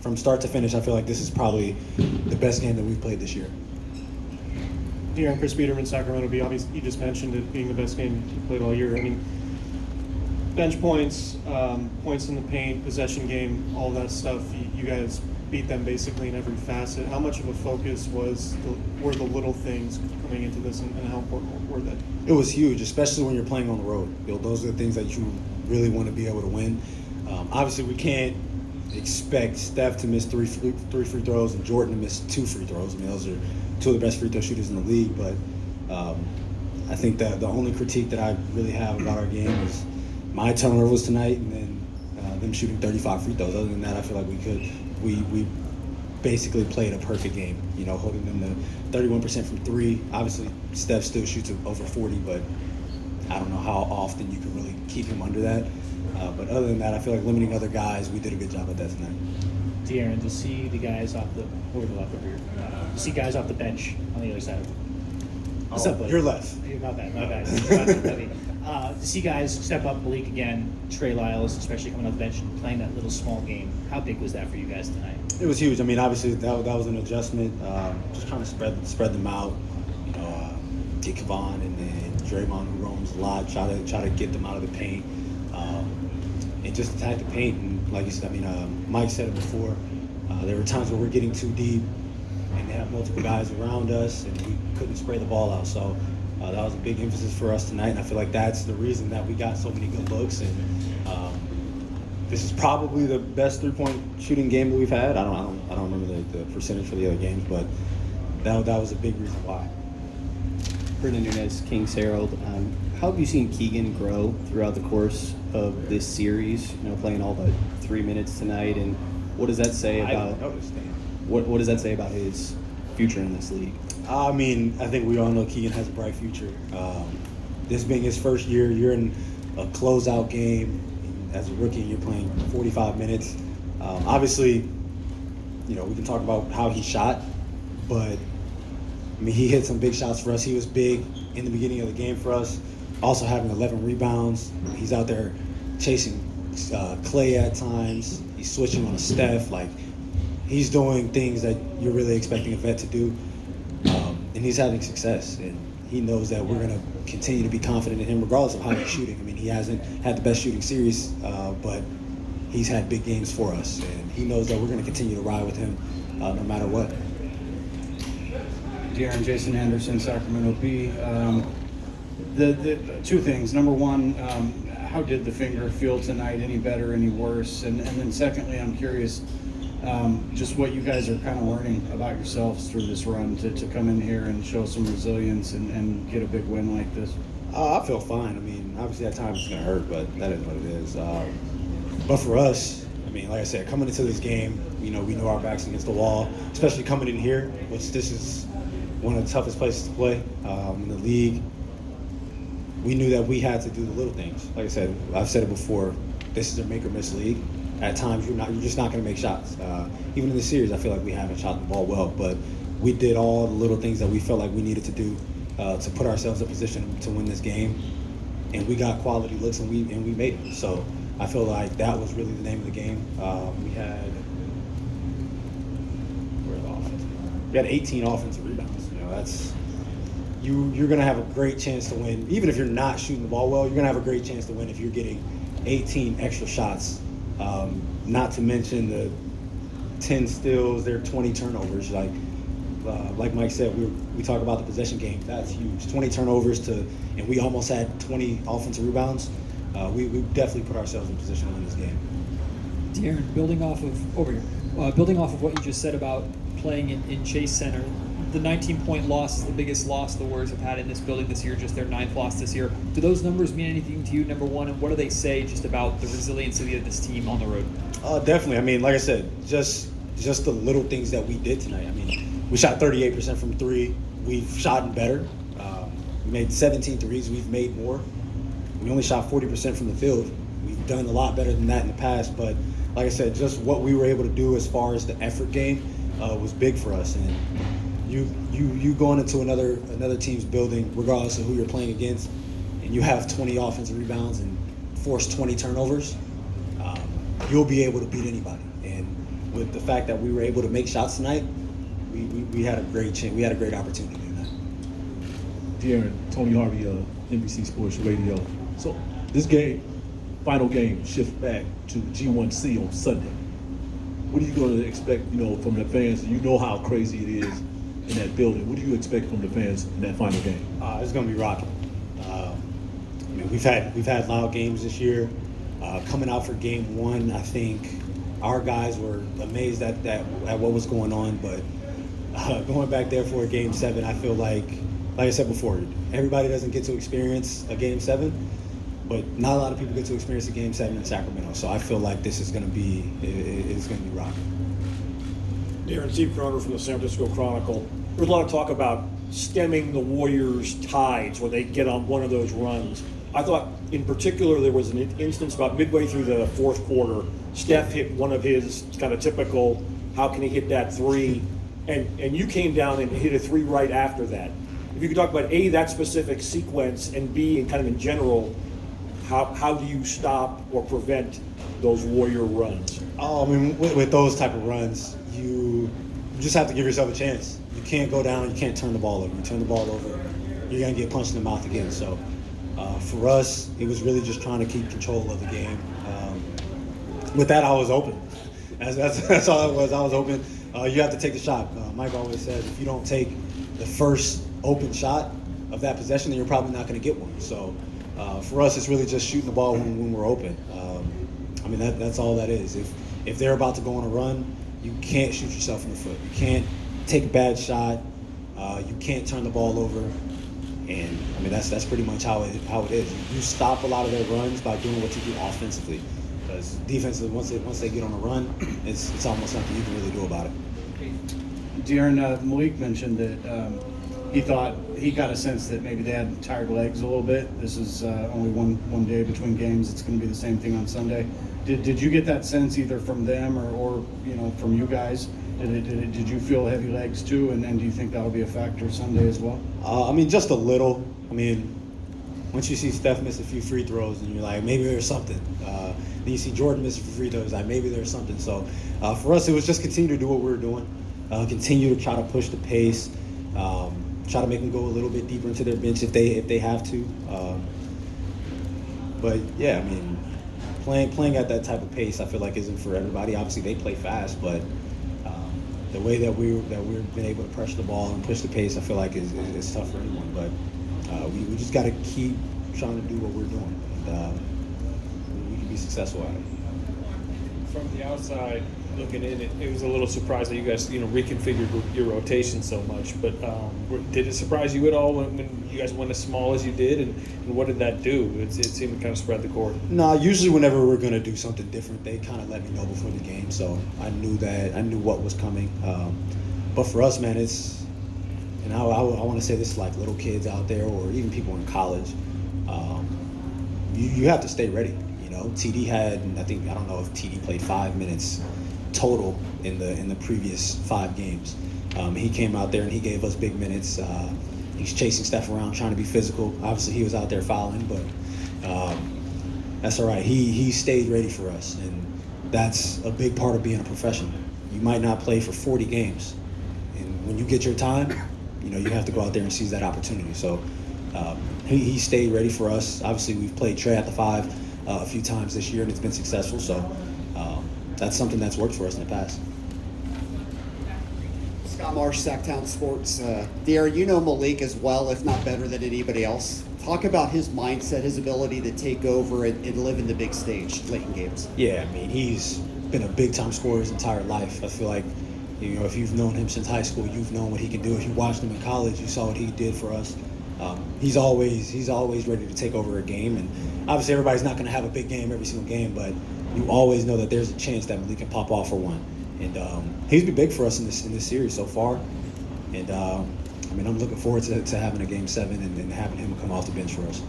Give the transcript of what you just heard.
from start to finish, I feel like this is probably the best game that we've played this year. De'Aaron, Chris Biederman, Sacramento Bee, obviously you just mentioned it being the best game you played all year. I mean, bench points, points in the paint, possession game, all that stuff, you guys beat them basically in every facet. How much of a focus were the little things coming into this, and how important were they? It was huge, especially when you're playing on the road. Those are the things that you really want to be able to win. Obviously, we can't expect Steph to miss three free throws and Jordan to miss 2 free throws. I mean, those are two of the best free throw shooters in the league. But I think that the only critique that I really have about our game is my turnovers tonight, and then them shooting 35 free throws. Other than that, I feel like we basically played a perfect game. Holding them to 31% from 3. Obviously, Steph still shoots over 40, but I don't know how often you can really keep him under that. But other than that, I feel like limiting other guys, we did a good job at that tonight. De'Aaron, to see the guys off the to see guys off the bench on the other side of What's up, buddy? You're left. My bad. To see guys step up, Malik again, Trey Lyles, especially coming off the bench and playing that little small game. How big was that for you guys tonight? It was huge. I mean, obviously that was an adjustment. Just trying to spread them out. Get Kevon and then Draymond, who roams a lot. Try to get them out of the paint. And just attack the paint. And like you said, Mike said it before. There were times where we're getting too deep, and they have multiple guys around us, and we couldn't spray the ball out. So that was a big emphasis for us tonight, and I feel like that's the reason that we got so many good looks. And this is probably the best 3-point shooting game that we've had. I don't remember the percentage for the other games, but that was a big reason why. Brendan Nunez, Kings Herald. How have you seen Keegan grow throughout the course of this series? Playing all but 3 minutes tonight, and what does that say about? What does that say about his future in this league? I think we all know Keegan has a bright future. This being his first year, you're in a closeout game. As a rookie, you're playing 45 minutes. Obviously, we can talk about how he shot, but he hit some big shots for us. He was big in the beginning of the game for us, also having 11 rebounds. He's out there chasing Clay at times. He's switching on a Steph. He's doing things that you're really expecting a vet to do, and he's having success. And he knows that we're going to continue to be confident in him regardless of how he's shooting. He hasn't had the best shooting series, but he's had big games for us, and he knows that we're going to continue to ride with him no matter what. De'Aaron, Jason Anderson, Sacramento Bee. The two things. Number one, how did the finger feel tonight? Any better, any worse? And then secondly, I'm curious just what you guys are kind of learning about yourselves through this run to come in here and show some resilience and get a big win like this. I feel fine. Obviously at times it's going to hurt, but that is what it is. But for us, like I said, coming into this game, we know our back's against the wall, especially coming in here, which this is one of the toughest places to play in the league. We knew that we had to do the little things. Like I said, I've said it before, this is a make or miss league. At times you're just not going to make shots. Even in the series, I feel like we haven't shot the ball well, but we did all the little things that we felt like we needed to do to put ourselves in position to win this game, and we got quality looks and we made it. So I feel like that was really the name of the game. We had 18 offensive rebounds. You're going to have a great chance to win. Even if you're not shooting the ball well, you're going to have a great chance to win if you're getting 18 extra shots. Not to mention the 10 steals, there are 20 turnovers. Like Mike said, we talk about the possession game. That's huge. 20 turnovers and we almost had 20 offensive rebounds. We definitely put ourselves in position to win this game. De'Aaron, building off of what you just said about playing in Chase Center, the 19-point loss is the biggest loss the Warriors have had in this building this year, just their 9th loss this year. Do those numbers mean anything to you, number one, and what do they say just about the resiliency of this team on the road? Definitely. Like I said, just the little things that we did tonight. We shot 38% from 3. We've shot better. We made 17 threes. We've made more. We only shot 40% from the field. We've done a lot better than that in the past, but like I said, just what we were able to do as far as the effort game was big for us. And you going into another team's building, regardless of who you're playing against, and you have 20 offensive rebounds and force 20 turnovers, you'll be able to beat anybody. And with the fact that we were able to make shots tonight, we had a great chance. We had a great opportunity in that. De'Aaron, Tony Harvey, NBC Sports Radio. So this game, final game, shifts back to G1C on Sunday. What are you going to expect, from the fans? You know how crazy it is in that building. What do you expect from the fans in that final game? It's going to be rocking. We've had loud games this year. Coming out for game one, I think our guys were amazed at what was going on. But going back there for a game 7, I feel like I said before, everybody doesn't get to experience a game 7, but not a lot of people get to experience a game 7 in Sacramento. So I feel like this is going to be rocking. Darren, Steve Croner from the San Francisco Chronicle. There's a lot of talk about stemming the Warriors' tides when they get on one of those runs. I thought, in particular, there was an instance about midway through the fourth quarter. Steph hit one of his kind of typical, how can he hit that three? And you came down and hit a three right after that. If you could talk about A, that specific sequence, and B, and kind of in general, how do you stop or prevent those Warrior runs? Oh, I mean, with those type of runs, you just have to give yourself a chance. You can't go down. You can't turn the ball over. You turn the ball over, you're going to get punched in the mouth again. So for us, it was really just trying to keep control of the game. With that, I was open. That's all it was. I was open. You have to take the shot. Mike always says, if you don't take the first open shot of that possession, then you're probably not going to get one. So for us, it's really just shooting the ball when we're open. I mean, that's all that is. If they're about to go on a run, you can't shoot yourself in the foot. You can't take a bad shot. You can't turn the ball over. And I mean, that's pretty much how it is. You stop a lot of their runs by doing what you do offensively. Because defensively, once they get on a run, it's almost nothing you can really do about it. De'Aaron, Malik mentioned that he thought he got a sense that maybe they had tired legs a little bit. This is only one day between games. It's going to be the same thing on Sunday. Did you get that sense either from them or from you guys? Did you feel heavy legs too? And do you think that'll be a factor Sunday as well? I mean, just a little. I mean, once you see Steph miss a few free throws, and you're like, maybe there's something. Then you see Jordan miss a few free throws, like maybe there's something. So for us, it was just continue to do what we were doing, continue to try to push the pace, try to make them go a little bit deeper into their bench if they have to. But yeah, I mean, playing at that type of pace, I feel like isn't for everybody. Obviously, they play fast, but the way that we've been able to pressure the ball and push the pace, I feel like is tough for anyone. But we just got to keep trying to do what we're doing, and we can be successful at it. From the outside looking in, it was a little surprised that you guys reconfigured your rotation so much. But did it surprise you at all when you guys went as small as you did, and what did that do? It seemed to kind of spread the court. No, usually whenever we're going to do something different, they kind of let me know before the game, so I knew what was coming. But for us, man, and I want to say this to like little kids out there or even people in college. You have to stay ready. TD had, I don't know if TD played 5 minutes total in the previous 5 games. He came out there and he gave us big minutes. He's chasing Steph around, trying to be physical. Obviously, he was out there fouling, but that's all right. He stayed ready for us, and that's a big part of being a professional. You might not play for 40 games, and when you get your time, you have to go out there and seize that opportunity. So he stayed ready for us. Obviously, we've played Trey at the 5 a few times this year, and it's been successful. So that's something that's worked for us in the past. Scott Marsh, Sacktown Sports. De'Aaron, you know Malik as well, if not better than anybody else. Talk about his mindset, his ability to take over and live in the big stage late in games. Yeah, I mean, he's been a big-time scorer his entire life. I feel like, if you've known him since high school, you've known what he can do. If you watched him in college, you saw what he did for us. He's always ready to take over a game, and obviously everybody's not going to have a big game every single game, but you always know that there's a chance that Malik can pop off for one. And he's been big for us in this series so far. And I'm looking forward to having a game 7 and having him come off the bench for us.